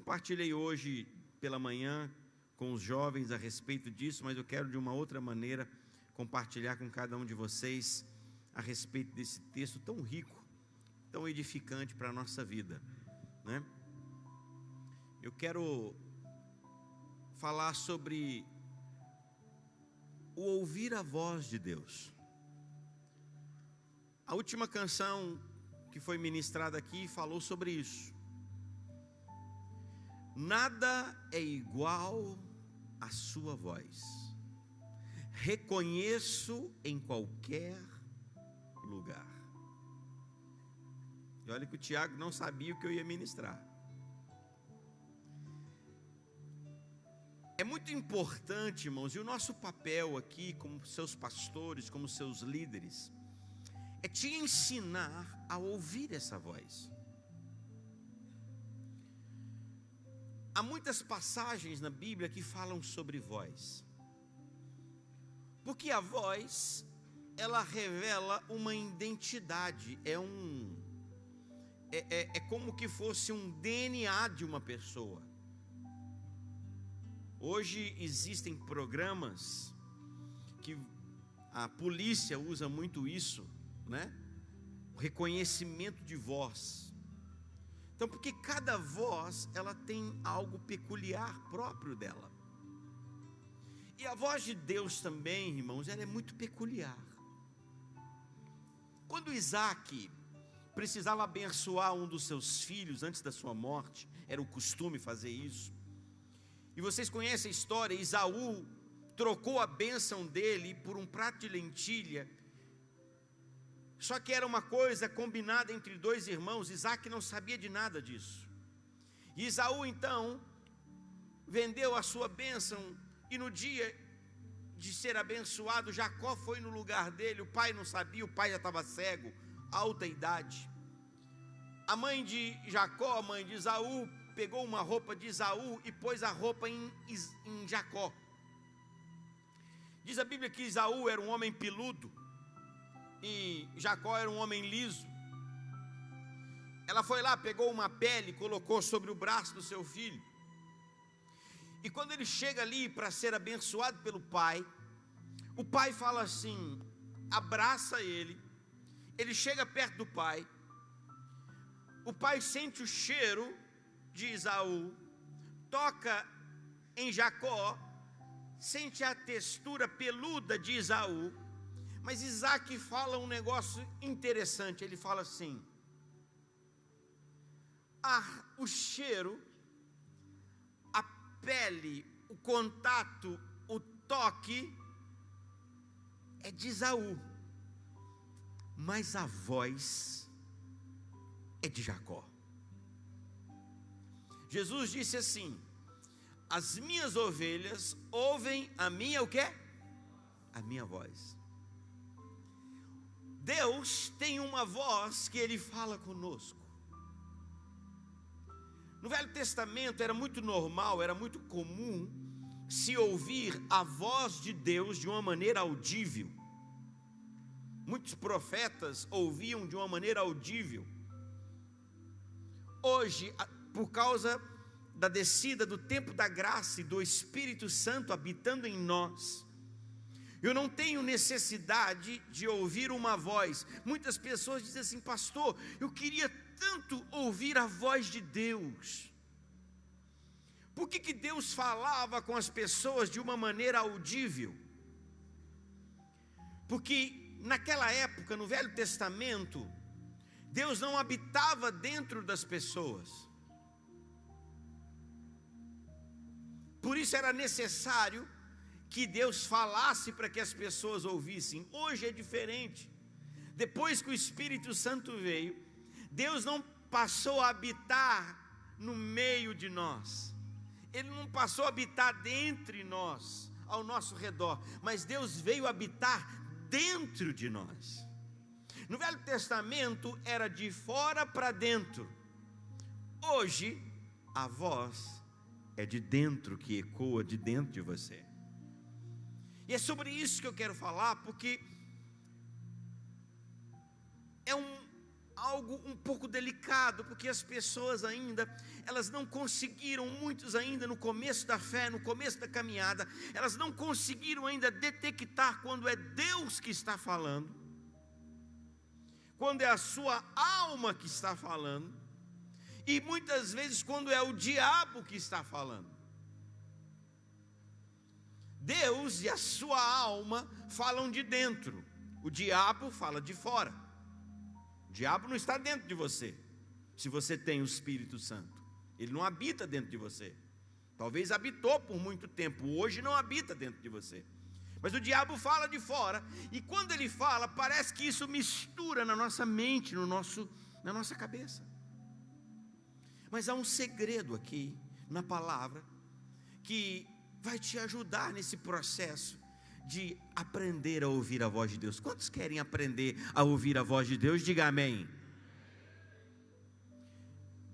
Compartilhei hoje pela manhã com os jovens a respeito disso, mas eu quero de uma outra maneira compartilhar com cada um de vocês a respeito desse texto tão rico, tão edificante para a nossa vida, né? Eu quero falar sobre o ouvir a voz de Deus. A última canção que foi ministrada aqui falou sobre isso. Nada é igual à sua voz. Reconheço em qualquer lugar. E olha que o Tiago não sabia o que eu ia ministrar. É muito importante, irmãos, e o nosso papel aqui, como seus pastores, como seus líderes, é te ensinar a ouvir essa voz. Há muitas passagens na Bíblia que falam sobre voz, porque a voz, ela revela uma identidade, é como que fosse um DNA de uma pessoa. Hoje existem programas que a polícia usa muito isso, né? O reconhecimento de voz. Então, porque cada voz, ela tem algo peculiar próprio dela. E a voz de Deus também, irmãos, ela é muito peculiar. Quando Isaac precisava abençoar um dos seus filhos antes da sua morte, era o costume fazer isso. E vocês conhecem a história, Esaú trocou a bênção dele por um prato de lentilha. Só que era uma coisa combinada entre dois irmãos. Isaac não sabia de nada disso. E Esaú então vendeu a sua bênção, e no dia de ser abençoado, Jacó foi no lugar dele. O pai não sabia, o pai já estava cego, alta idade. A mãe de Jacó, a mãe de Esaú, pegou uma roupa de Esaú e pôs a roupa em Jacó. Diz a Bíblia que Esaú era um homem peludo e Jacó era um homem liso. Ela foi lá, pegou uma pele e colocou sobre o braço do seu filho. E quando ele chega ali para ser abençoado pelo pai, o pai fala assim, abraça ele. Ele chega perto do pai. O pai sente o cheiro de Esaú, toca em Jacó, sente a textura peluda de Esaú. Mas Isaac fala um negócio interessante. Ele fala assim: o cheiro, a pele, o contato, o toque é de Esaú, mas a voz é de Jacó. Jesus disse assim: as minhas ovelhas ouvem a minha o quê? A minha voz. Deus tem uma voz que Ele fala conosco. No Velho Testamento era muito normal, era muito comum se ouvir a voz de Deus de uma maneira audível. Muitos profetas ouviam de uma maneira audível. Hoje, por causa da descida do tempo da graça e do Espírito Santo habitando em nós, eu não tenho necessidade de ouvir uma voz. Muitas pessoas dizem assim: pastor, eu queria tanto ouvir a voz de Deus. Por que Deus falava com as pessoas de uma maneira audível? Porque naquela época, no Velho Testamento, Deus não habitava dentro das pessoas. Por isso era necessário que Deus falasse para que as pessoas ouvissem. Hoje é diferente. Depois que o Espírito Santo veio, Deus não passou a habitar no meio de nós. Ele não passou a habitar dentre nós, ao nosso redor, mas Deus veio habitar dentro de nós. No Velho Testamento era de fora para dentro. Hoje a voz é de dentro, que ecoa de dentro de você. E é sobre isso que eu quero falar, porque é algo um pouco delicado, porque as pessoas ainda, elas não conseguiram, muitos ainda no começo da fé, no começo da caminhada, elas não conseguiram ainda detectar quando é Deus que está falando, quando é a sua alma que está falando, e muitas vezes quando é o diabo que está falando. Deus e a sua alma falam de dentro, o diabo fala de fora. O diabo não está dentro de você, se você tem o Espírito Santo. Ele não habita dentro de você. Talvez habitou por muito tempo, hoje não habita dentro de você. Mas o diabo fala de fora, e quando ele fala, parece que isso mistura na nossa mente, na nossa cabeça. Mas há um segredo aqui, na palavra, que vai te ajudar nesse processo de aprender a ouvir a voz de Deus. Quantos querem aprender a ouvir a voz de Deus? Diga amém.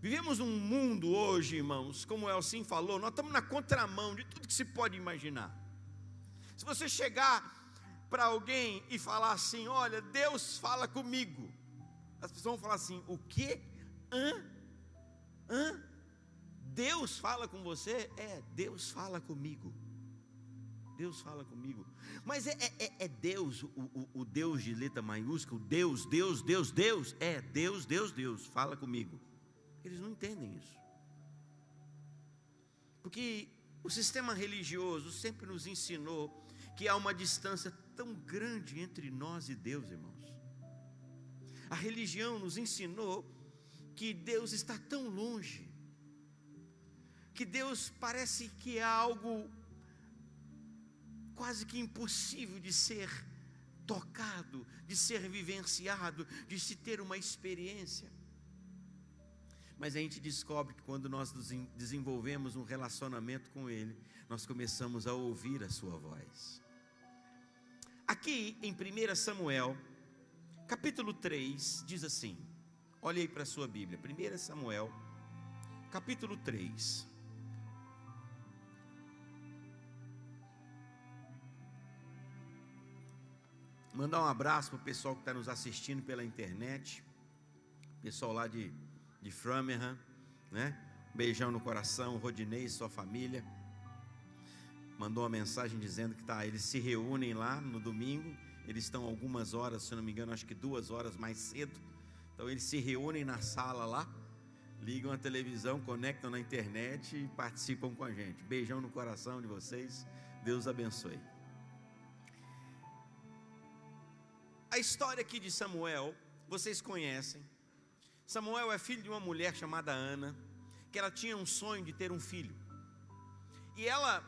Vivemos num mundo hoje, irmãos, como o Elcim falou, nós estamos na contramão de tudo que se pode imaginar. Se você chegar para alguém e falar assim, olha, Deus fala comigo, as pessoas vão falar assim, o quê? Deus fala com você? Deus fala comigo. Deus fala comigo. Mas é Deus, o Deus de letra maiúscula, Deus. Deus, fala comigo. Eles não entendem isso. Porque o sistema religioso sempre nos ensinou que há uma distância tão grande entre nós e Deus, irmãos. A religião nos ensinou que Deus está tão longe, que Deus parece que é algo quase que impossível de ser tocado, de ser vivenciado, de se ter uma experiência. Mas a gente descobre que quando nós desenvolvemos um relacionamento com Ele, nós começamos a ouvir a sua voz. Aqui em 1 Samuel, capítulo 3, diz assim, olha aí para a sua Bíblia, 1 Samuel, capítulo 3. Mandar um abraço para o pessoal que está nos assistindo pela internet, pessoal lá de Framingham, né? Beijão no coração, Rodinei e sua família. Mandou uma mensagem dizendo que eles se reúnem lá no domingo. Eles estão algumas horas, se não me engano, acho que 2 horas mais cedo. Então eles se reúnem na sala lá, ligam a televisão, conectam na internet e participam com a gente. Beijão no coração de vocês, Deus abençoe. A história aqui de Samuel, vocês conhecem. Samuel é filho de uma mulher chamada Ana, que ela tinha um sonho de ter um filho, e ela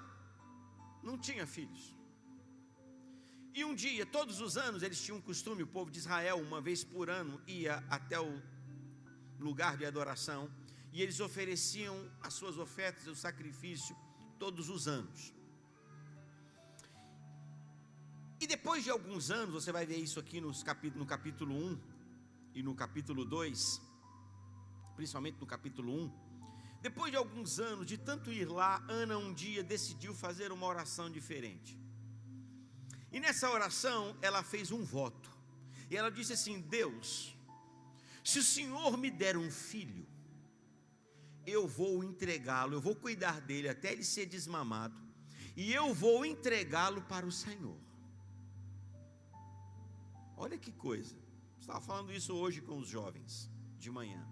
não tinha filhos. E um dia, todos os anos, eles tinham um costume, o povo de Israel, uma vez por ano, ia até o lugar de adoração, e eles ofereciam as suas ofertas, o sacrifício, todos os anos. E depois de alguns anos, você vai ver isso aqui no capítulo 1 e no capítulo 2, principalmente no capítulo 1. Depois de alguns anos, de tanto ir lá, Ana um dia decidiu fazer uma oração diferente. E nessa oração, ela fez um voto. E ela disse assim, Deus, se o Senhor me der um filho, eu vou entregá-lo, eu vou cuidar dele até ele ser desmamado, e eu vou entregá-lo para o Senhor. Olha que coisa, estava falando isso hoje com os jovens, de manhã.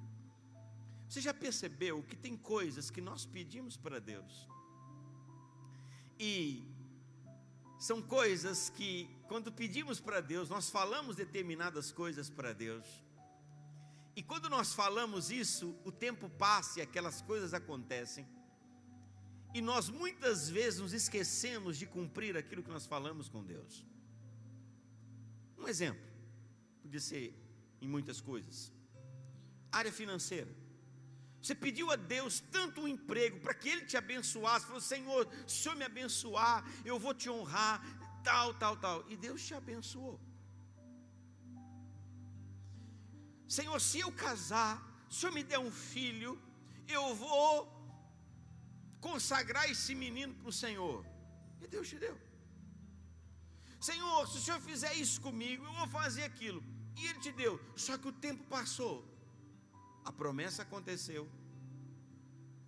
Você já percebeu que tem coisas que nós pedimos para Deus, e são coisas que, quando pedimos para Deus, nós falamos determinadas coisas para Deus, e quando nós falamos isso, o tempo passa e aquelas coisas acontecem, e nós muitas vezes nos esquecemos de cumprir aquilo que nós falamos com Deus. Um exemplo, podia ser em muitas coisas. Área financeira. Você pediu a Deus tanto um emprego para que Ele te abençoasse. Falou, Senhor, se o Senhor me abençoar, eu vou te honrar, tal. E Deus te abençoou. Senhor, se eu casar, se o Senhor me der um filho, eu vou consagrar esse menino para o Senhor. E Deus te deu. Senhor, se o Senhor fizer isso comigo, eu vou fazer aquilo. e Ele te deu. Só que o tempo passou, a promessa aconteceu,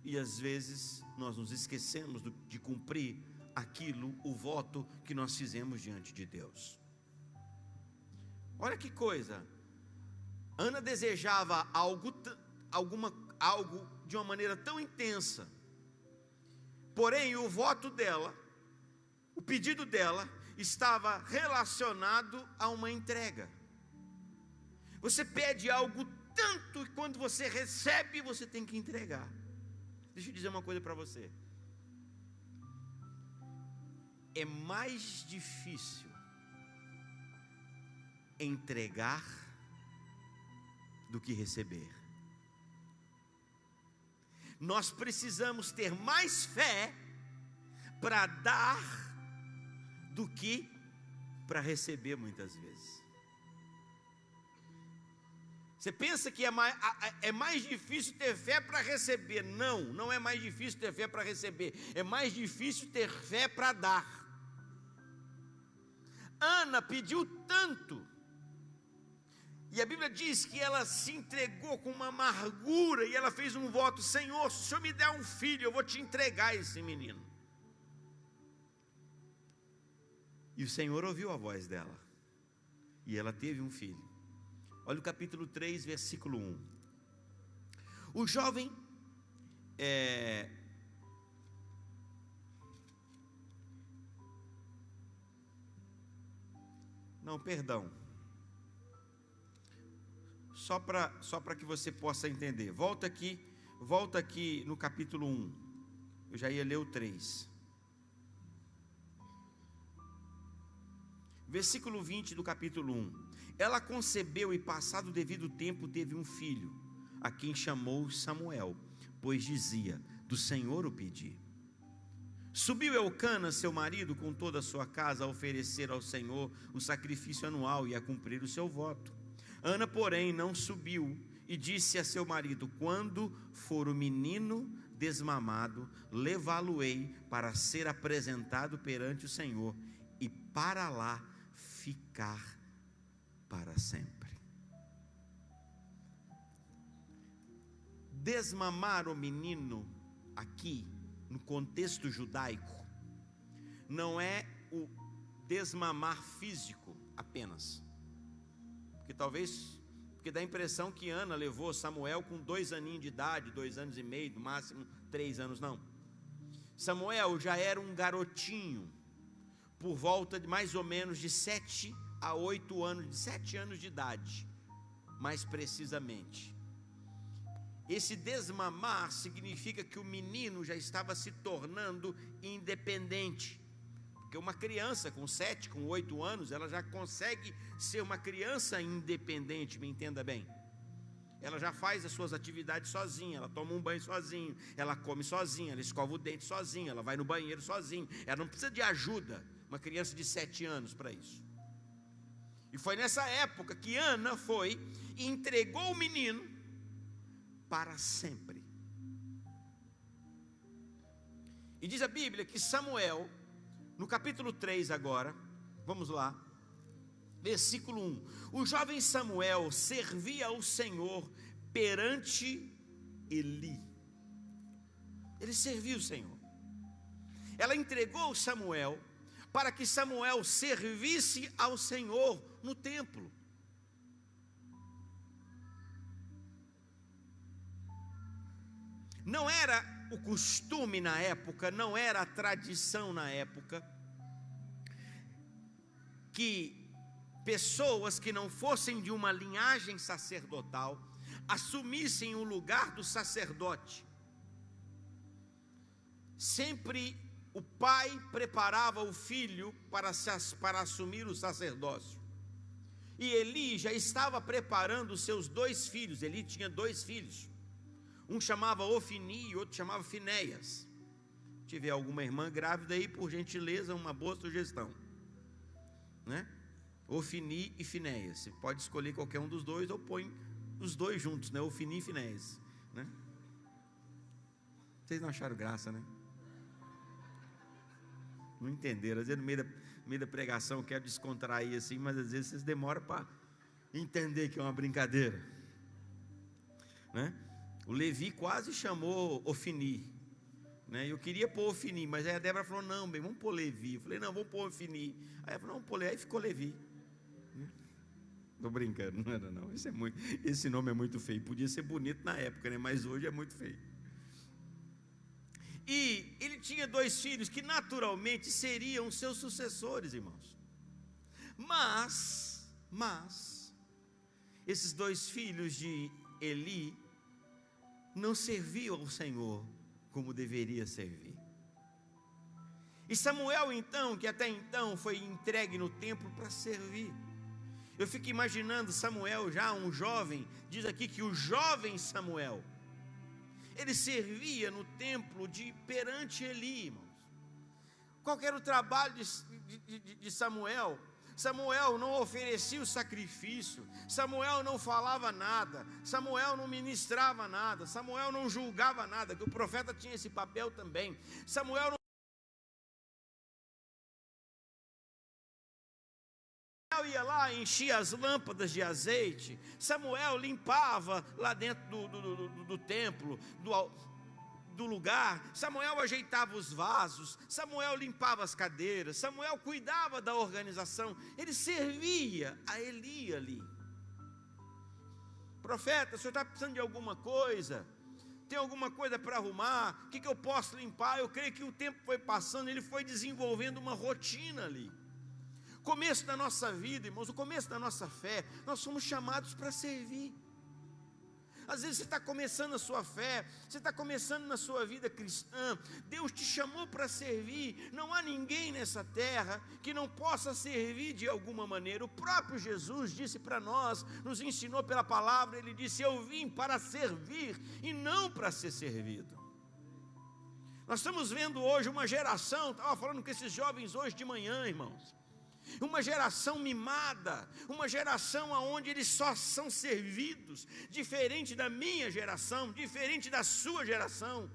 e às vezes nós nos esquecemos de cumprir aquilo, o voto que nós fizemos diante de Deus. Olha que coisa, Ana desejava algo de uma maneira tão intensa, porém o voto dela, o pedido dela, estava relacionado a uma entrega. Você pede algo tanto, e quando você recebe, você tem que entregar. Deixa eu dizer uma coisa para você. É mais difícil entregar do que receber. Nós precisamos ter mais fé para dar do que para receber muitas vezes. Você pensa que é mais difícil ter fé para receber? Não, não é mais difícil ter fé para receber, é mais difícil ter fé para dar. Ana pediu tanto, e a Bíblia diz que ela se entregou com uma amargura, e ela fez um voto: Senhor, se o Senhor me der um filho, eu vou te entregar esse menino. E o Senhor ouviu a voz dela, e ela teve um filho. Olha o capítulo 3, versículo 1. O jovem Não, perdão. Só para que você possa entender. Volta aqui no capítulo 1. Eu já ia ler o 3. Versículo 20 do capítulo 1. Ela concebeu e, passado o devido tempo, teve um filho, a quem chamou Samuel, pois dizia: do Senhor o pedi. Subiu Elcana, seu marido, com toda a sua casa, a oferecer ao Senhor o sacrifício anual e a cumprir o seu voto. Ana, porém, não subiu, e disse a seu marido: quando for o menino desmamado, levá-lo-ei para ser apresentado perante o Senhor, e para lá ficar para sempre. Desmamar o menino aqui, no contexto judaico, não é o desmamar físico apenas, porque dá a impressão que Ana levou Samuel com 2 aninhos de idade, 2 anos e meio, no máximo 3 anos. Não, Samuel já era um garotinho, por volta de mais ou menos de 7 a 8 anos, de 7 anos de idade, mais precisamente. Esse desmamar significa que o menino já estava se tornando independente, porque uma criança com 7, com 8 anos, ela já consegue ser uma criança independente, me entenda bem. Ela já faz as suas atividades sozinha, ela toma um banho sozinha, ela come sozinha, ela escova o dente sozinha, ela vai no banheiro sozinha, ela não precisa de ajuda, uma criança de 7 anos para isso. E foi nessa época que Ana foi e entregou o menino para sempre. E diz a Bíblia que Samuel, no capítulo 3 agora, vamos lá, versículo 1. O jovem Samuel servia ao Senhor perante Eli. Ele serviu o Senhor. Ela entregou Samuel para que Samuel servisse ao Senhor no templo. Não era o costume na época, não era a tradição na época, que pessoas que não fossem de uma linhagem sacerdotal assumissem o lugar do sacerdote. Sempre o pai preparava o filho para assumir o sacerdócio. E Eli já estava preparando os seus 2 filhos. Eli tinha 2 filhos. Um chamava Ofni e outro chamava Finéias. Se tiver alguma irmã grávida aí, por gentileza, uma boa sugestão, né? Ofni e Finéias. Você pode escolher qualquer um dos 2 ou põe os 2 juntos, né? Ofni e Finéias, né? Vocês não acharam graça, né? Não entenderam. Às vezes no meio da pregação eu quero descontrair assim, mas às vezes vocês demoram entender que é uma brincadeira, né? O Levi quase chamou Ofni, né? Eu queria pôr Ofni, mas aí a Débora falou: não, bem, vamos pôr Levi. Eu falei: não, vamos pôr Ofni. Aí ela falou: vamos pôr Levi. Aí ficou Levi. Estou brincando, não era não. Esse nome é muito feio. Podia ser bonito na época, né? Mas hoje é muito feio. E ele tinha 2 filhos que naturalmente seriam seus sucessores, irmãos. Mas esses 2 filhos de Eli não serviam ao Senhor como deveria servir. E Samuel, então, que até então foi entregue no templo para servir. Eu fico imaginando Samuel já um jovem. Diz aqui que o jovem Samuel, ele servia no templo perante Eli, irmãos. Qual era o trabalho de Samuel? Samuel não oferecia o sacrifício, Samuel não falava nada, Samuel não ministrava nada, Samuel não julgava nada, que o profeta tinha esse papel também. Samuel ia lá, enchia as lâmpadas de azeite, Samuel limpava lá dentro do templo, do lugar, Samuel ajeitava os vasos, Samuel limpava as cadeiras, Samuel cuidava da organização, ele servia a Eli ali. Profeta, o senhor está precisando de alguma coisa? Tem alguma coisa para arrumar? O que eu posso limpar? Eu creio que o tempo foi passando, ele foi desenvolvendo uma rotina ali. Começo da nossa vida, irmãos, o começo da nossa fé, nós somos chamados para servir. Às vezes você está começando a sua fé, você está começando na sua vida cristã, Deus te chamou para servir. Não há ninguém nessa terra que não possa servir de alguma maneira. O próprio Jesus disse para nós, nos ensinou pela palavra, ele disse: eu vim para servir e não para ser servido. Nós estamos vendo hoje uma geração, estava falando com esses jovens hoje de manhã, irmãos, uma geração mimada, uma geração onde eles só são servidos, diferente da minha geração, diferente da sua geração.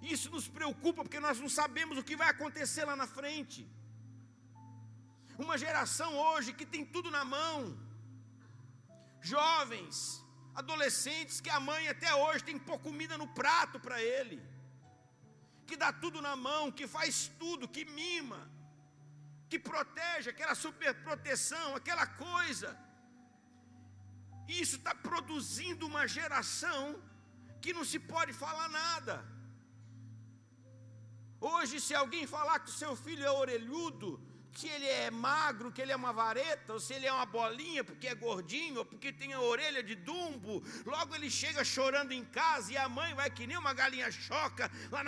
Isso nos preocupa, porque nós não sabemos o que vai acontecer lá na frente. Uma geração hoje que tem tudo na mão, jovens, adolescentes, que a mãe até hoje tem que pôr comida no prato para ele, que dá tudo na mão, que faz tudo, que mima, que protege, aquela super proteção, aquela coisa. Isso está produzindo uma geração que não se pode falar nada. Hoje, se alguém falar que o seu filho é orelhudo, que ele é magro, que ele é uma vareta, ou se ele é uma bolinha porque é gordinho, ou porque tem a orelha de dumbo, logo ele chega chorando em casa, e a mãe vai que nem uma galinha choca lá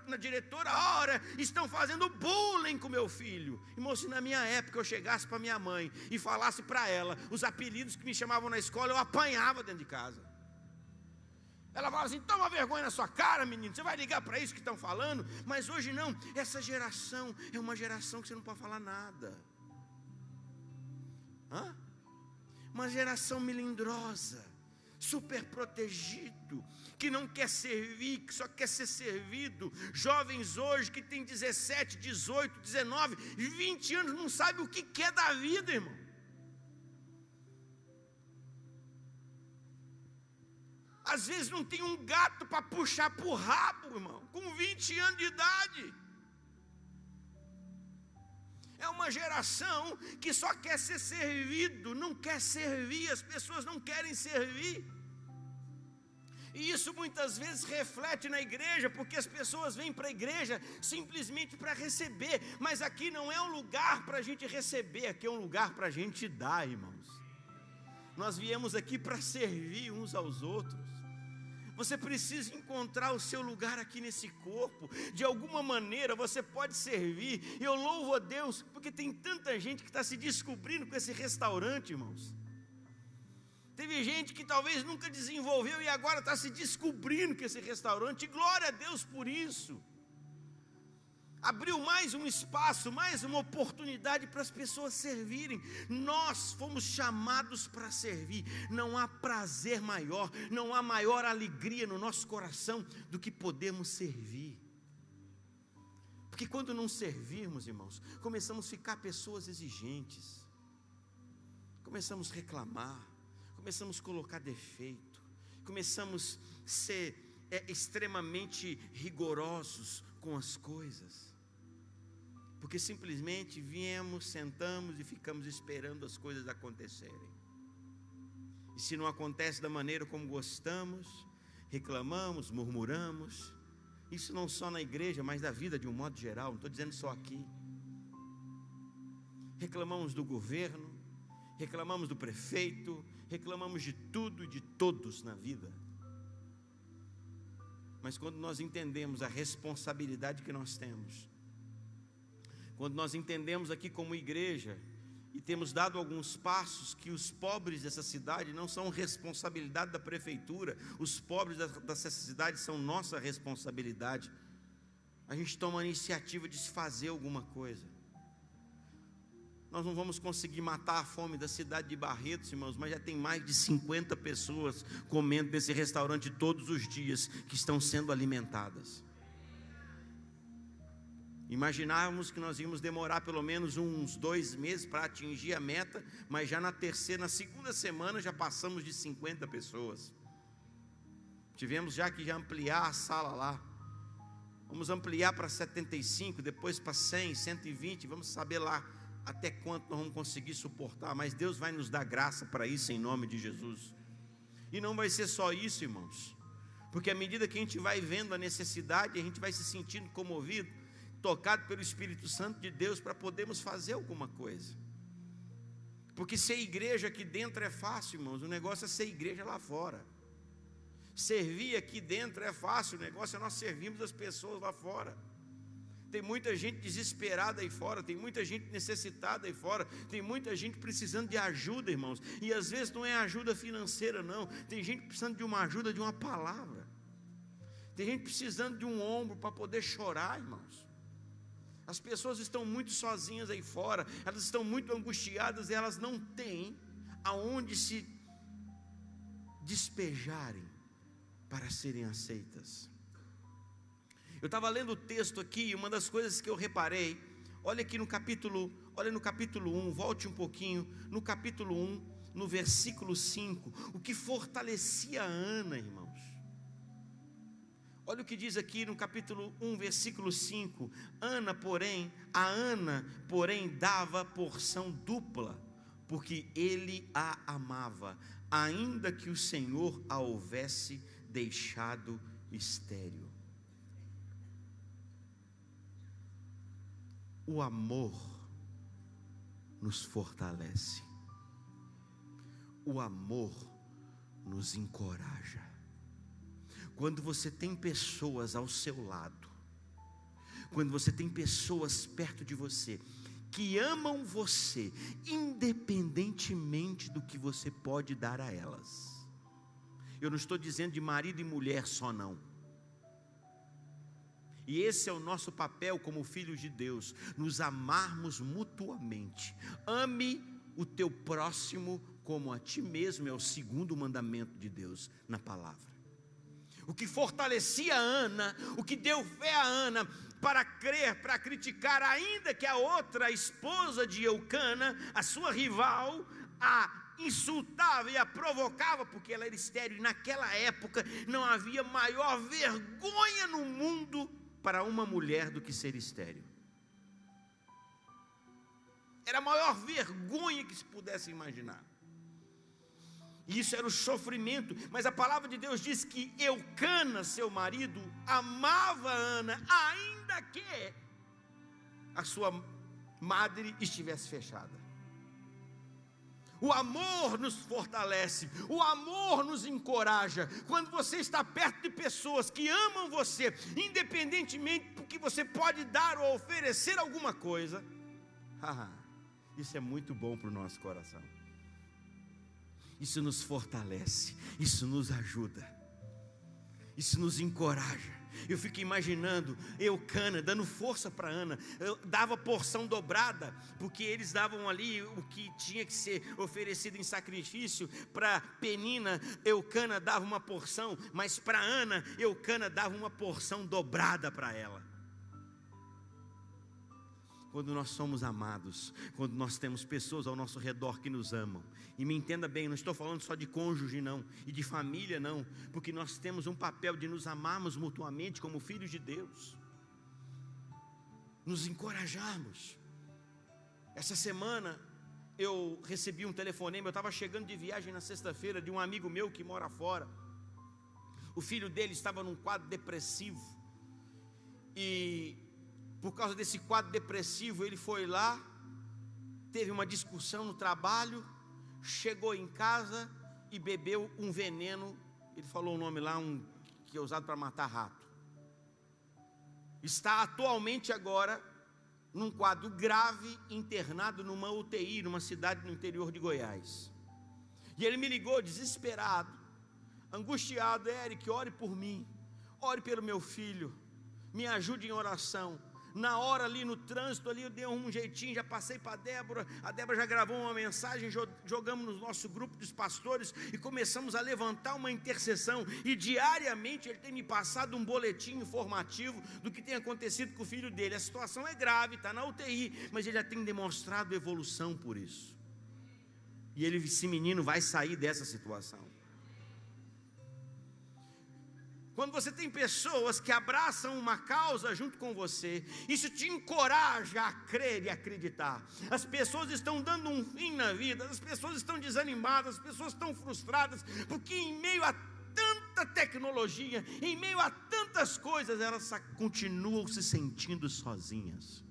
na diretora: ora, estão fazendo bullying com meu filho. Irmão, se na minha época eu chegasse para minha mãe e falasse para ela os apelidos que me chamavam na escola, eu apanhava dentro de casa. Ela fala assim: toma vergonha na sua cara, menino, você vai ligar para isso que estão falando? Mas hoje não, essa geração é uma geração que você não pode falar nada. Uma geração melindrosa, super protegido, que não quer servir, que só quer ser servido. Jovens hoje que tem 17, 18, 19, 20 anos, não sabe o que é da vida, irmão. Às vezes não tem um gato para puxar para o rabo, irmão, com 20 anos de idade. É uma geração que só quer ser servido, não quer servir, as pessoas não querem servir. E isso muitas vezes reflete na igreja, porque as pessoas vêm para a igreja simplesmente para receber, mas aqui não é um lugar para a gente receber, aqui é um lugar para a gente dar, irmãos. Nós viemos aqui para servir uns aos outros. Você precisa encontrar o seu lugar aqui nesse corpo. De alguma maneira você pode servir. E eu louvo a Deus, porque tem tanta gente que está se descobrindo com esse restaurante, irmãos. Teve gente que talvez nunca desenvolveu e agora está se descobrindo com esse restaurante. E glória a Deus por isso. Abriu mais um espaço, mais uma oportunidade para as pessoas servirem. Nós fomos chamados para servir. Não há prazer maior, não há maior alegria no nosso coração do que podermos servir. Porque quando não servirmos, irmãos, começamos a ficar pessoas exigentes. começamos a reclamar, começamos a colocar defeito, começamos a ser extremamente rigorosos com as coisas, porque simplesmente viemos, sentamos e ficamos esperando as coisas acontecerem. E se não acontece da maneira como gostamos, reclamamos, murmuramos. Isso não só na igreja, mas na vida de um modo geral, não estou dizendo só aqui. Reclamamos do governo, reclamamos do prefeito, reclamamos de tudo e de todos na vida. Mas quando nós entendemos a responsabilidade que nós temos, quando nós entendemos aqui como igreja, e temos dado alguns passos, que os pobres dessa cidade não são responsabilidade da prefeitura, os pobres dessa cidade são nossa responsabilidade. A gente toma a iniciativa de se fazer alguma coisa. Nós não vamos conseguir matar a fome da cidade de Barretos, irmãos, mas já tem mais de 50 pessoas comendo nesse restaurante todos os dias, que estão sendo alimentadas. Imaginávamos que nós íamos demorar pelo menos uns 2 meses para atingir a meta, mas já na segunda semana já passamos de 50 pessoas. Tivemos já que ampliar a sala lá. Vamos ampliar para 75, depois para 100, 120, vamos saber lá até quanto nós vamos conseguir suportar, mas Deus vai nos dar graça para isso em nome de Jesus. E não vai ser só isso, irmãos, porque à medida que a gente vai vendo a necessidade, a gente vai se sentindo comovido, tocado pelo Espírito Santo de Deus, para podermos fazer alguma coisa. Porque ser igreja aqui dentro é fácil, irmãos, o negócio é ser igreja lá fora. Servir aqui dentro é fácil, o negócio é nós servirmos as pessoas lá fora. Tem muita gente desesperada aí fora, tem muita gente necessitada aí fora, tem muita gente precisando de ajuda, irmãos, e às vezes não é ajuda financeira não, tem gente precisando de uma ajuda, de uma palavra, tem gente precisando de um ombro para poder chorar, irmãos. As pessoas estão muito sozinhas aí fora, elas estão muito angustiadas e elas não têm aonde se despejarem para serem aceitas. Eu estava lendo o texto aqui, e uma das coisas que eu reparei, olha aqui no capítulo 1, volte um pouquinho, no capítulo 1, no versículo 5, o que fortalecia a Ana, irmãos. Olha o que diz aqui no capítulo 1, versículo 5, a Ana, porém, dava porção dupla, porque ele a amava, ainda que o Senhor a houvesse deixado estéril. O amor nos fortalece, o amor nos encoraja. Quando você tem pessoas ao seu lado, quando você tem pessoas perto de você, que amam você, independentemente do que você pode dar a elas. Eu não estou dizendo de marido e mulher só não. E esse é o nosso papel como filhos de Deus, nos amarmos mutuamente. Ame o teu próximo como a ti mesmo, é o segundo mandamento de Deus na palavra. O que fortalecia a Ana, o que deu fé a Ana para crer, para criticar, ainda que a outra esposa de Eucana, a sua rival, a insultava e a provocava, porque ela era estéril. E naquela época não havia maior vergonha no mundo para uma mulher do que ser estéril. Era a maior vergonha que se pudesse imaginar. Isso era o sofrimento, mas a palavra de Deus diz que Eucana, seu marido, amava Ana, ainda que a sua madre estivesse fechada. O amor nos fortalece, o amor nos encoraja. Quando você está perto de pessoas que amam você, independentemente do que você pode dar ou oferecer alguma coisa, isso é muito bom para o nosso coração. Isso nos fortalece, isso nos ajuda, isso nos encoraja. Eu fico imaginando Eucana dando força para Ana, dava porção dobrada, porque eles davam ali o que tinha que ser oferecido em sacrifício. Para Penina, Eucana dava uma porção, mas para Ana, Eucana dava uma porção dobrada para ela. quando nós somos amados, quando nós temos pessoas ao nosso redor que nos amam. E me entenda bem, não estou falando só de cônjuge não, e de família não, porque nós temos um papel de nos amarmos mutuamente como filhos de Deus, nos encorajarmos. Essa semana eu recebi um telefonema, eu estava chegando de viagem na sexta-feira, de um amigo meu que mora fora. O filho dele estava num quadro depressivo, e por causa desse quadro depressivo, ele foi lá, teve uma discussão no trabalho, chegou em casa e bebeu um veneno. Ele falou o nome lá, que é usado para matar rato. Está atualmente agora num quadro grave, internado numa UTI, numa cidade no interior de Goiás. E ele me ligou desesperado, angustiado: Eric, ore por mim, ore pelo meu filho, me ajude em oração. Na hora ali no trânsito, ali eu dei um jeitinho, já passei para a Débora já gravou uma mensagem, jogamos no nosso grupo dos pastores e começamos a levantar uma intercessão, e diariamente ele tem me passado um boletim informativo do que tem acontecido com o filho dele. A situação é grave, está na UTI, mas ele já tem demonstrado evolução por isso, e esse menino vai sair dessa situação. Quando você tem pessoas que abraçam uma causa junto com você, isso te encoraja a crer e acreditar. As pessoas estão dando um fim na vida, as pessoas estão desanimadas, as pessoas estão frustradas, porque em meio a tanta tecnologia, em meio a tantas coisas, elas continuam se sentindo sozinhas.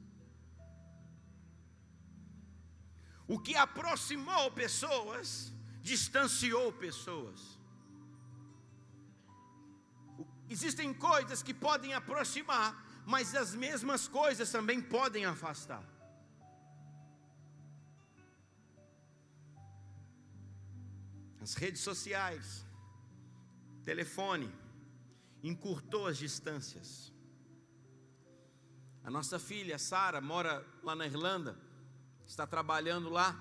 O que aproximou pessoas, distanciou pessoas. Existem coisas que podem aproximar, mas as mesmas coisas também podem afastar. As redes sociais, telefone, encurtou as distâncias. A nossa filha Sara mora lá na Irlanda, está trabalhando lá,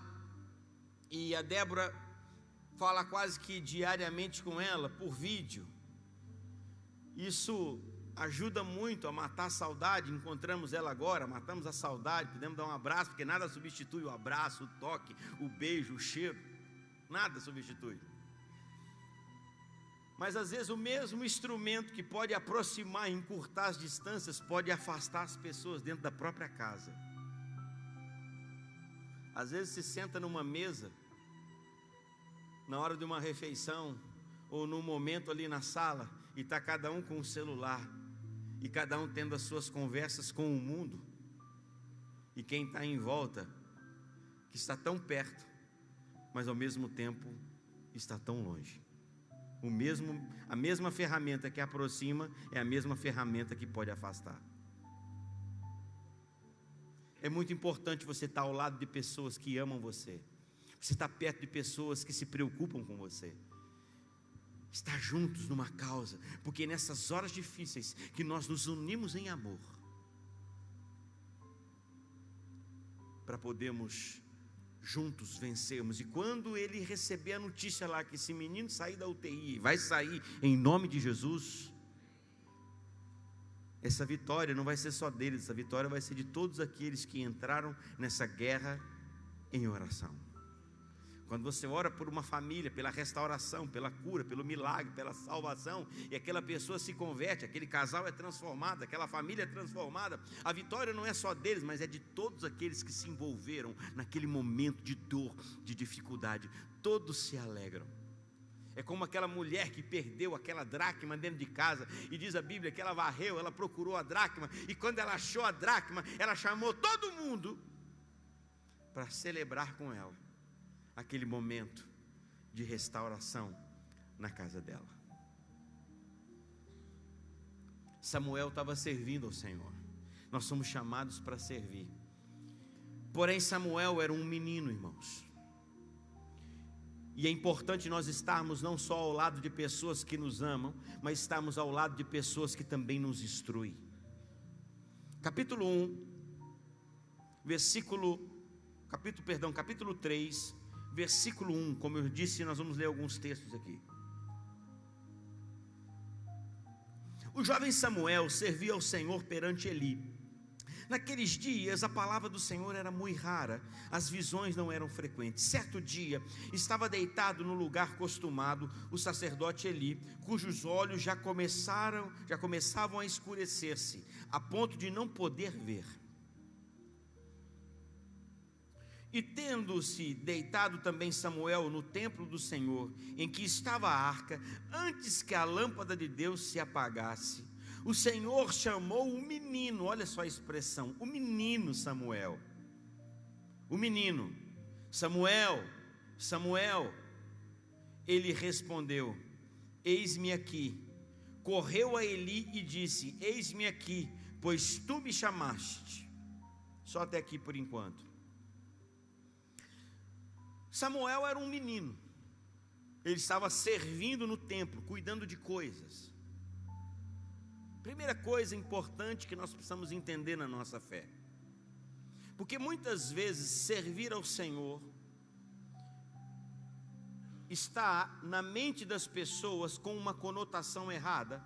e a Débora fala quase que diariamente com ela por vídeo. Isso ajuda muito a matar a saudade. Encontramos ela agora, matamos a saudade, podemos dar um abraço, porque nada substitui o abraço, o toque, o beijo, o cheiro, nada substitui. Mas às vezes o mesmo instrumento que pode aproximar e encurtar as distâncias, pode afastar as pessoas dentro da própria casa. Às vezes se senta numa mesa, na hora de uma refeição, ou num momento ali na sala, e está cada um com o celular, e cada um tendo as suas conversas com o mundo, e quem está em volta, que está tão perto, mas ao mesmo tempo está tão longe. A mesma ferramenta que aproxima é a mesma ferramenta que pode afastar. É muito importante você estar ao lado de pessoas que amam você, você estar perto de pessoas que se preocupam com você, estar juntos numa causa, porque nessas horas difíceis que nós nos unimos em amor, para podermos juntos vencermos. E quando ele receber a notícia lá que esse menino sair da UTI, vai sair em nome de Jesus, essa vitória não vai ser só deles, essa vitória vai ser de todos aqueles que entraram nessa guerra em oração. Quando você ora por uma família, pela restauração, pela cura, pelo milagre, pela salvação, e aquela pessoa se converte, aquele casal é transformado, aquela família é transformada, a vitória não é só deles, mas é de todos aqueles que se envolveram naquele momento de dor, de dificuldade. Todos se alegram. É como aquela mulher que perdeu aquela dracma dentro de casa, e diz a Bíblia que ela varreu, ela procurou a dracma, e quando ela achou a dracma, ela chamou todo mundo para celebrar com ela aquele momento de restauração na casa dela. Samuel estava servindo ao Senhor. Nós somos chamados para servir. Porém Samuel era um menino, irmãos. E é importante nós estarmos não só ao lado de pessoas que nos amam, mas estarmos ao lado de pessoas que também nos instruem. Capítulo 3, versículo 1, como eu disse, nós vamos ler alguns textos aqui. O jovem Samuel servia ao Senhor perante Eli. Naqueles dias a palavra do Senhor era muito rara, as visões não eram frequentes. Certo dia estava deitado no lugar costumado o sacerdote Eli, cujos olhos já começavam a escurecer-se, a ponto de não poder ver. E tendo-se deitado também Samuel no templo do Senhor, em que estava a arca, antes que a lâmpada de Deus se apagasse, o Senhor chamou o menino, olha só a expressão, o menino Samuel. O menino, Samuel, Samuel. Ele respondeu: eis-me aqui. Correu a Eli e disse: eis-me aqui, pois tu me chamaste. Só até aqui por enquanto. Samuel era um menino, ele estava servindo no templo, cuidando de coisas. Primeira coisa importante que nós precisamos entender na nossa fé, porque muitas vezes servir ao Senhor está na mente das pessoas com uma conotação errada.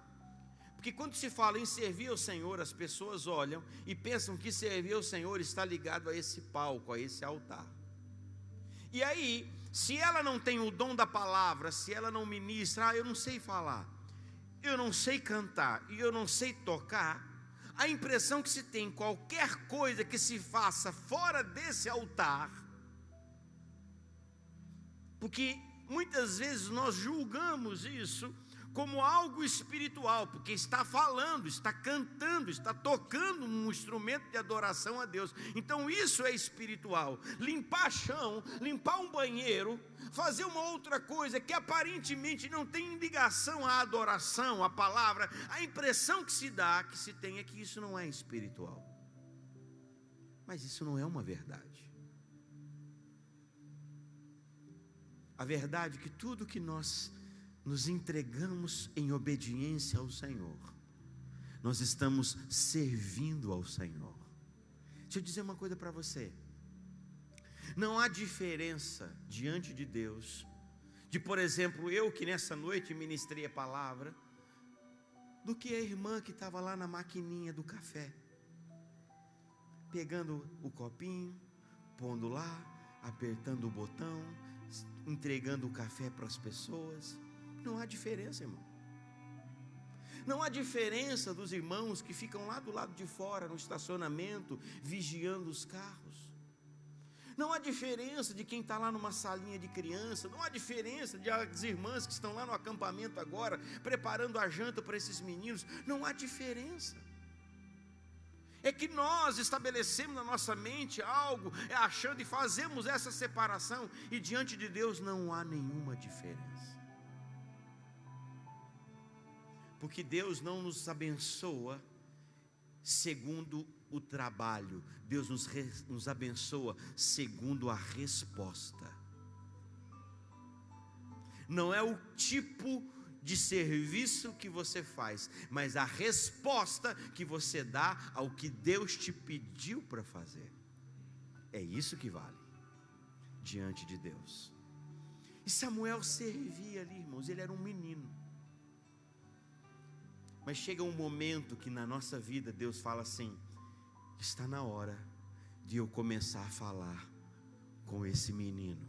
Porque quando se fala em servir ao Senhor, as pessoas olham e pensam que servir ao Senhor está ligado a esse palco, a esse altar. E aí, se ela não tem o dom da palavra, se ela não ministra, eu não sei falar, eu não sei cantar e eu não sei tocar, a impressão que se tem, qualquer coisa que se faça fora desse altar, porque muitas vezes nós julgamos isso como algo espiritual, porque está falando, está cantando, está tocando um instrumento de adoração a Deus. Então isso é espiritual. Limpar chão, limpar um banheiro, fazer uma outra coisa que aparentemente não tem ligação à adoração, à palavra, a impressão que se dá, que se tem, é que isso não é espiritual. Mas isso não é uma verdade. A verdade é que tudo que nós nos entregamos em obediência ao Senhor, nós estamos servindo ao Senhor. Deixa eu dizer uma coisa para você: não há diferença diante de Deus, de, por exemplo, eu que nessa noite ministrei a palavra, do que a irmã que estava lá na maquininha do café, pegando o copinho, pondo lá, apertando o botão, entregando o café para as pessoas. Não há diferença, irmão. Não há diferença dos irmãos que ficam lá do lado de fora, no estacionamento, vigiando os carros. Não há diferença de quem está lá numa salinha de criança. Não há diferença das irmãs que estão lá no acampamento agora, preparando a janta para esses meninos. Não há diferença. É que nós estabelecemos na nossa mente algo, achando e fazemos essa separação, e diante de Deus não há nenhuma diferença. Porque Deus não nos abençoa segundo o trabalho, Deus nos abençoa segundo a resposta. Não é o tipo de serviço que você faz, mas a resposta que você dá ao que Deus te pediu para fazer. É isso que vale diante de Deus. E Samuel servia ali, irmãos, ele era um menino. Mas chega um momento que na nossa vida Deus fala assim: está na hora de eu começar a falar com esse menino.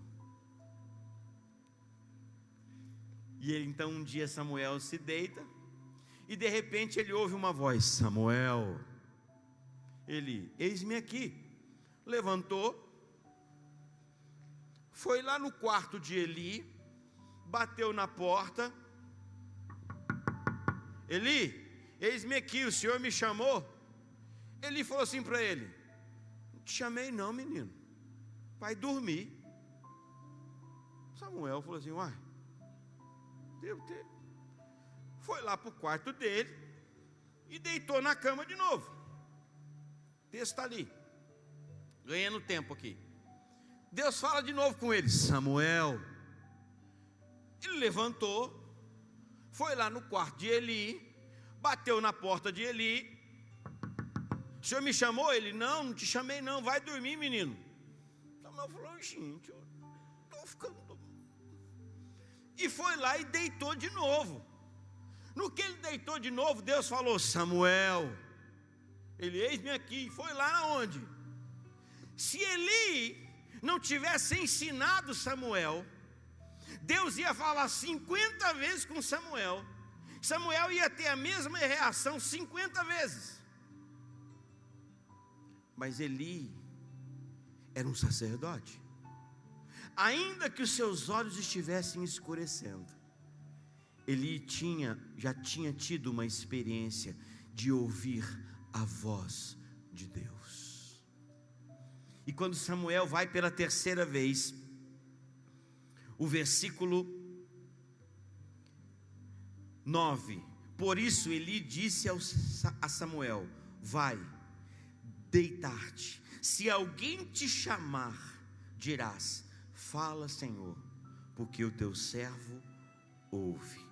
E ele, então um dia Samuel se deita e de repente ele ouve uma voz: Samuel. Ele: eis-me aqui. Levantou, foi lá no quarto de Eli, bateu na porta. Eli, eis-me aqui, o Senhor me chamou? Eli falou assim para ele: não te chamei não, menino, vai dormir. Samuel falou assim: uai, devo ter. Foi lá para o quarto dele e deitou na cama de novo. O texto está ali, ganhando tempo aqui. Deus fala de novo com ele: Samuel. Ele levantou, foi lá no quarto de Eli, bateu na porta de Eli. O Senhor me chamou? Ele: não te chamei não, vai dormir, menino. Samuel falou: gente, eu estou ficando... E foi lá e deitou de novo. No que ele deitou de novo, Deus falou: Samuel. Ele, eis-me aqui, foi lá onde? Se Eli não tivesse ensinado Samuel, Deus ia falar 50 vezes com Samuel, Samuel ia ter a mesma reação 50 vezes. Mas Eli era um sacerdote, ainda que os seus olhos estivessem escurecendo, Eli já tinha tido uma experiência de ouvir a voz de Deus. E quando Samuel vai pela terceira vez, o versículo 9: por isso Eli disse a Samuel: vai deitar-te, se alguém te chamar, dirás: fala, Senhor, porque o teu servo ouve.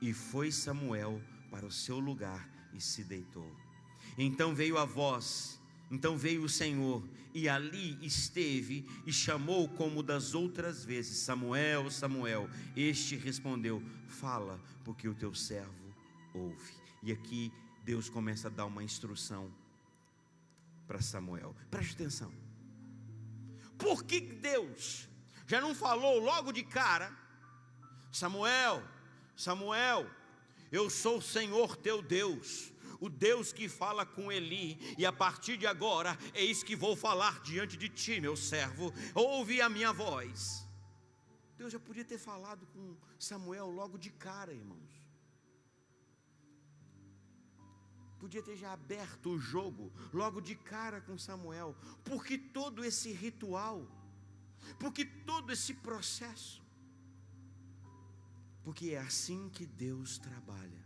E foi Samuel para o seu lugar e se deitou. Então veio a voz, então veio o Senhor, e ali esteve e chamou como das outras vezes: Samuel, Samuel. Este respondeu: fala, porque o teu servo ouve. E aqui Deus começa a dar uma instrução para Samuel. Preste atenção. Por que Deus já não falou logo de cara: Samuel, Samuel, eu sou o Senhor teu Deus, o Deus que fala com Eli, e a partir de agora, eis que vou falar diante de ti, meu servo, ouve a minha voz. Deus já podia ter falado com Samuel logo de cara, irmãos. Podia ter já aberto o jogo logo de cara com Samuel. Porque todo esse ritual, porque todo esse processo, porque é assim que Deus trabalha,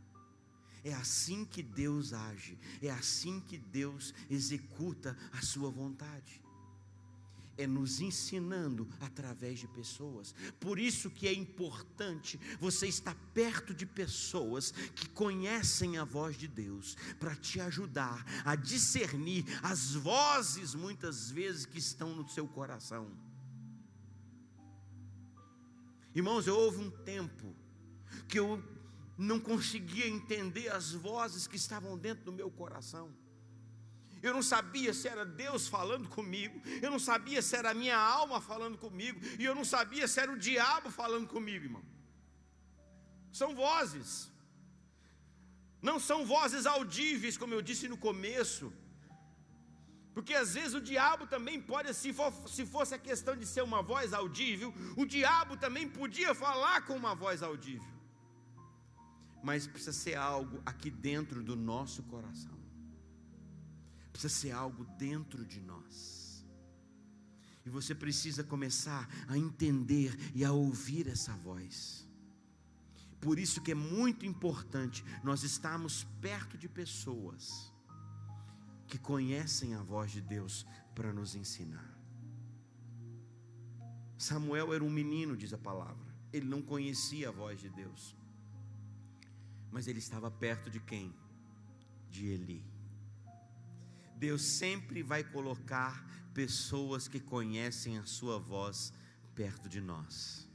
é assim que Deus age, é assim que Deus executa a sua vontade, é nos ensinando através de pessoas. Por isso que é importante você estar perto de pessoas que conhecem a voz de Deus, para te ajudar a discernir as vozes muitas vezes que estão no seu coração. Irmãos, houve um tempo que eu não conseguia entender as vozes que estavam dentro do meu coração. Eu não sabia se era Deus falando comigo, eu não sabia se era a minha alma falando comigo, e eu não sabia se era o diabo falando comigo, irmão. São vozes, não são vozes audíveis, como eu disse no começo, porque às vezes o diabo também pode, se fosse a questão de ser uma voz audível, o diabo também podia falar com uma voz audível. Mas precisa ser algo aqui dentro do nosso coração, precisa ser algo dentro de nós, e você precisa começar a entender e a ouvir essa voz. Por isso que é muito importante nós estarmos perto de pessoas que conhecem a voz de Deus para nos ensinar. Samuel era um menino, diz a palavra, ele não conhecia a voz de Deus, mas ele estava perto de quem? De Eli. Deus sempre vai colocar pessoas que conhecem a sua voz perto de nós,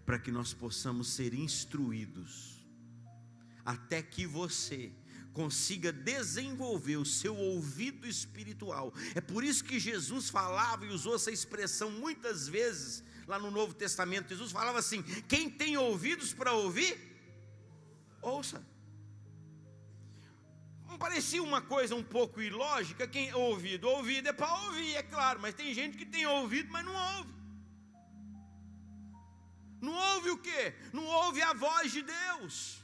para que nós possamos ser instruídos, até que você consiga desenvolver o seu ouvido espiritual. É por isso que Jesus falava e usou essa expressão muitas vezes lá no Novo Testamento. Jesus falava assim: quem tem ouvidos para ouvir, ouça. Não parecia uma coisa um pouco ilógica? Quem ouvido é para ouvir, é claro, mas tem gente que tem ouvido, mas não ouve. Não ouve o quê? Não ouve a voz de Deus,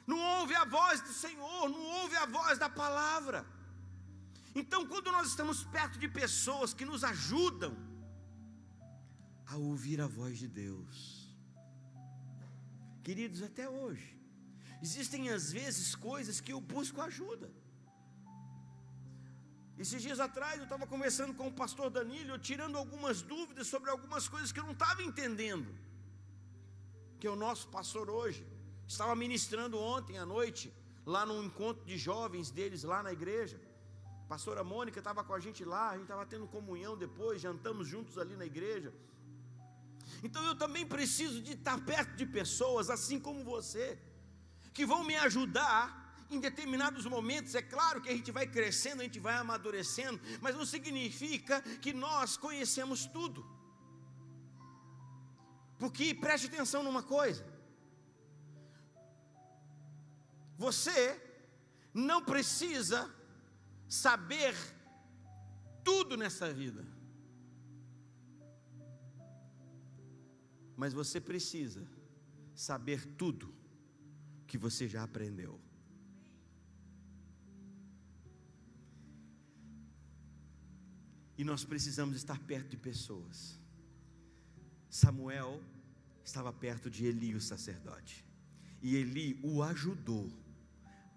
não ouve a voz do Senhor, não ouve a voz da palavra. Então, quando nós estamos perto de pessoas que nos ajudam a ouvir a voz de Deus, queridos, até hoje existem às vezes coisas que eu busco ajuda. Esses dias atrás eu estava conversando com o pastor Danilo, tirando algumas dúvidas sobre algumas coisas que eu não estava entendendo, que é o nosso pastor hoje estava ministrando ontem à noite, lá num encontro de jovens deles lá na igreja. A pastora Mônica estava com a gente lá, a gente estava tendo comunhão depois, jantamos juntos ali na igreja. Então eu também preciso de estar perto de pessoas, assim como você, que vão me ajudar em determinados momentos, é claro que a gente vai crescendo, a gente vai amadurecendo, mas não significa que nós conhecemos tudo. Porque preste atenção numa coisa: você não precisa saber tudo nessa vida, mas você precisa saber tudo que você já aprendeu. E nós precisamos estar perto de pessoas. Samuel estava perto de Eli, o sacerdote, e Eli o ajudou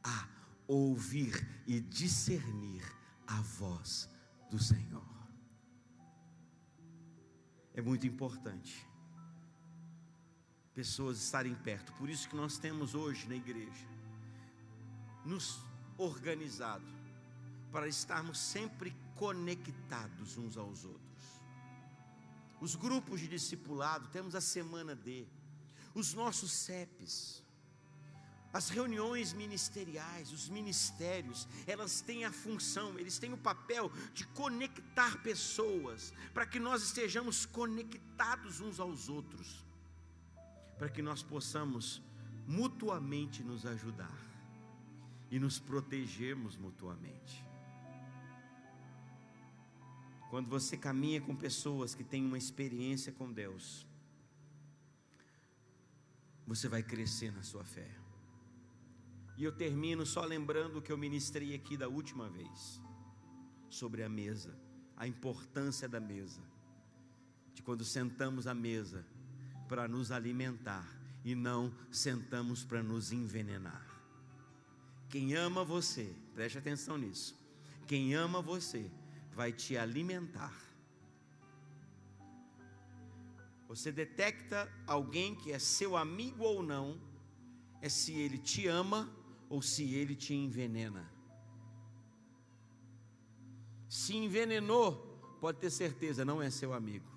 a ouvir e discernir a voz do Senhor. É muito importante pessoas estarem perto. Por isso que nós temos hoje na igreja nos organizado para estarmos sempre conectados uns aos outros. Os grupos de discipulado, temos a semana D, os nossos CEPs, as reuniões ministeriais, os ministérios, elas têm a função, eles têm o papel de conectar pessoas, para que nós estejamos conectados uns aos outros, para que nós possamos mutuamente nos ajudar e nos protegermos mutuamente. Quando você caminha com pessoas que têm uma experiência com Deus, você vai crescer na sua fé. E eu termino só lembrando o que eu ministrei aqui da última vez, sobre a mesa, a importância da mesa, de quando sentamos à mesa para nos alimentar e não sentamos para nos envenenar. Quem ama você, preste atenção nisso, quem ama você vai te alimentar. Você detecta alguém que é seu amigo ou não, é se ele te ama ou se ele te envenena. Se envenenou, pode ter certeza, não é seu amigo.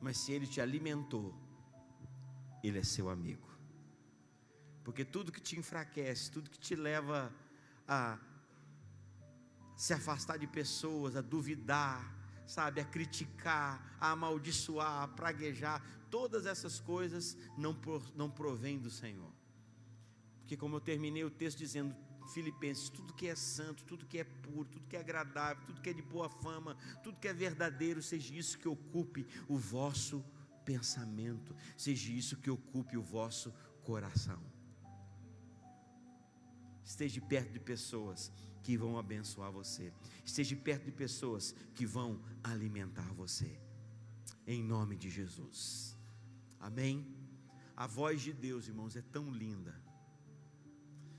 Mas se ele te alimentou, ele é seu amigo. Porque tudo que te enfraquece, tudo que te leva a se afastar de pessoas, a duvidar, sabe, a criticar, a amaldiçoar, a praguejar, todas essas coisas não provém do Senhor. Porque como eu terminei o texto dizendo, Filipenses, tudo que é santo, tudo que é puro, tudo que é agradável, tudo que é de boa fama, tudo que é verdadeiro, seja isso que ocupe o vosso pensamento, seja isso que ocupe o vosso coração. Esteja perto de pessoas que vão abençoar você, esteja perto de pessoas que vão alimentar você, em nome de Jesus, amém? A voz de Deus, irmãos, é tão linda,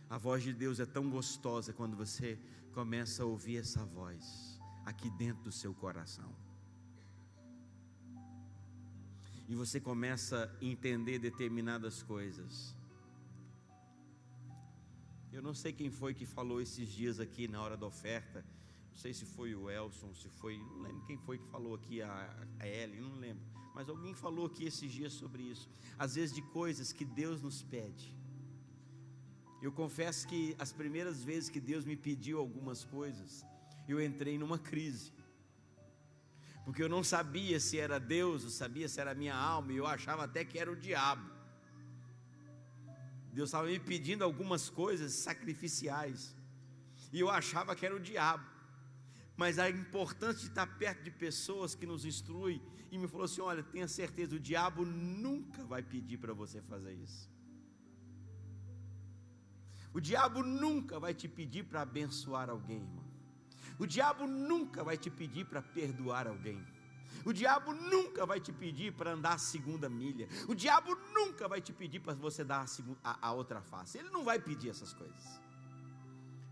a voz de Deus é tão gostosa quando você começa a ouvir essa voz aqui dentro do seu coração, e você começa a entender determinadas coisas. Eu não sei quem foi que falou esses dias aqui na hora da oferta, não sei se foi o Elson, se foi, não lembro quem foi que falou aqui, a Ellen, não lembro, mas alguém falou aqui esses dias sobre isso, às vezes de coisas que Deus nos pede. Eu confesso que as primeiras vezes que Deus me pediu algumas coisas, eu entrei numa crise, porque eu não sabia se era Deus, eu sabia se era a minha alma, e eu achava até que era o diabo. Deus estava me pedindo algumas coisas sacrificiais, e eu achava que era o diabo. Mas a importância de estar perto de pessoas que nos instruem, e me falou assim, olha, tenha certeza, o diabo nunca vai pedir para você fazer isso. O diabo nunca vai te pedir para abençoar alguém, irmão. O diabo nunca vai te pedir para perdoar alguém. O diabo nunca vai te pedir para andar a segunda milha. O diabo nunca vai te pedir para você dar a outra face. Ele não vai pedir essas coisas,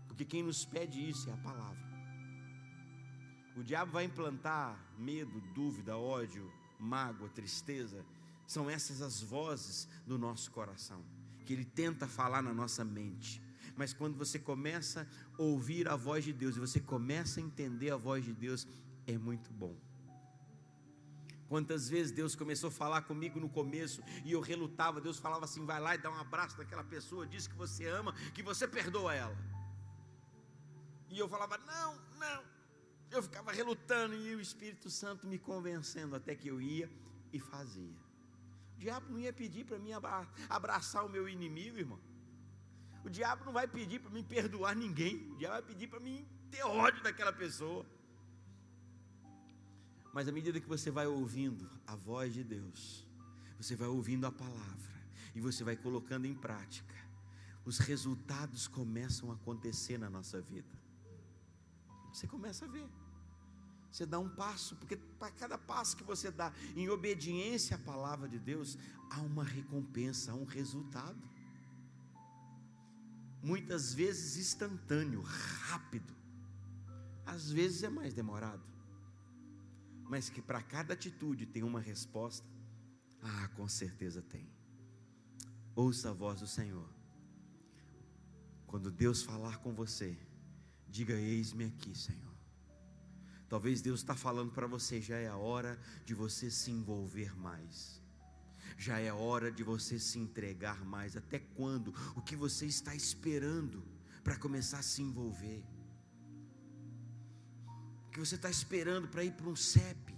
porque quem nos pede isso é a palavra. O diabo vai implantar medo, dúvida, ódio, mágoa, tristeza. São essas as vozes do nosso coração, que ele tenta falar na nossa mente. Mas quando você começa a ouvir a voz de Deus, e você começa a entender a voz de Deus, é muito bom. Quantas vezes Deus começou a falar comigo no começo e eu relutava, Deus falava assim: vai lá e dá um abraço naquela pessoa, diz que você ama, que você perdoa ela. E eu falava: não, não. Eu ficava relutando e o Espírito Santo me convencendo, até que eu ia e fazia. O diabo não ia pedir para mim abraçar o meu inimigo, irmão. O diabo não vai pedir para mim perdoar ninguém. O diabo vai pedir para mim ter ódio daquela pessoa. Mas à medida que você vai ouvindo a voz de Deus, você vai ouvindo a palavra e você vai colocando em prática, os resultados começam a acontecer na nossa vida. Você começa a ver. Você dá um passo, porque para cada passo que você dá em obediência à palavra de Deus, há uma recompensa, há um resultado. Muitas vezes instantâneo, rápido. Às vezes é mais demorado. Mas que para cada atitude tem uma resposta. Ah, com certeza tem. Ouça a voz do Senhor. Quando Deus falar com você, diga: eis-me aqui, Senhor. Talvez Deus está falando para você: já é a hora de você se envolver mais. Já é hora de você se entregar mais. Até quando? O que você está esperando para começar a se envolver? O que você está esperando para ir para um CEP?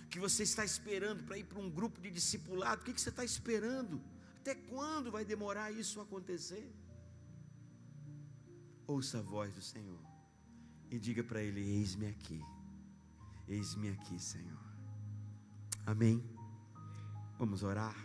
O que você está esperando para ir para um grupo de discipulado? O que você está esperando? Até quando vai demorar isso a acontecer? Ouça a voz do Senhor e diga para Ele: eis-me aqui, Senhor. Amém? Vamos orar.